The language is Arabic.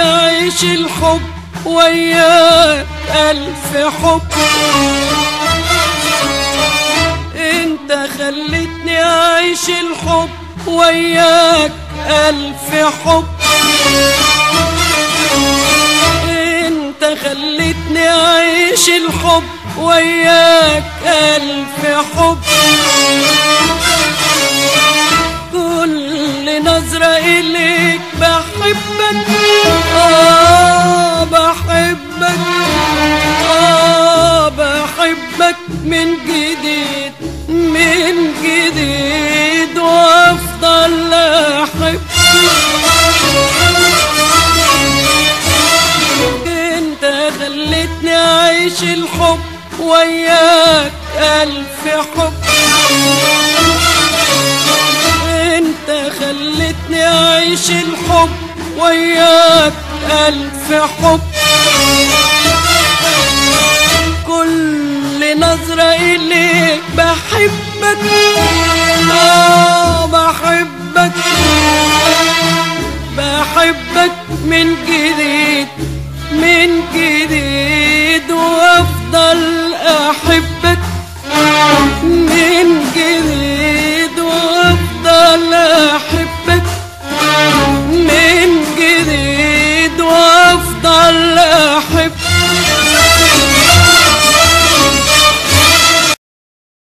أعيش الحب وياك ألف حب. انت خلتني أعيش الحب وياك ألف حب. انت خلتني أعيش الحب وياك ألف حب. كل نظرة إليك بحبك، بحبك، بحبك من جديد من جديد وأفضل أحب. انت خلتني أعيش الحب وياك ألف حب. انت خلتني أعيش الحب وياك ألف حب. كل نظرة إليك بحبك، بحبك، بحبك من جديد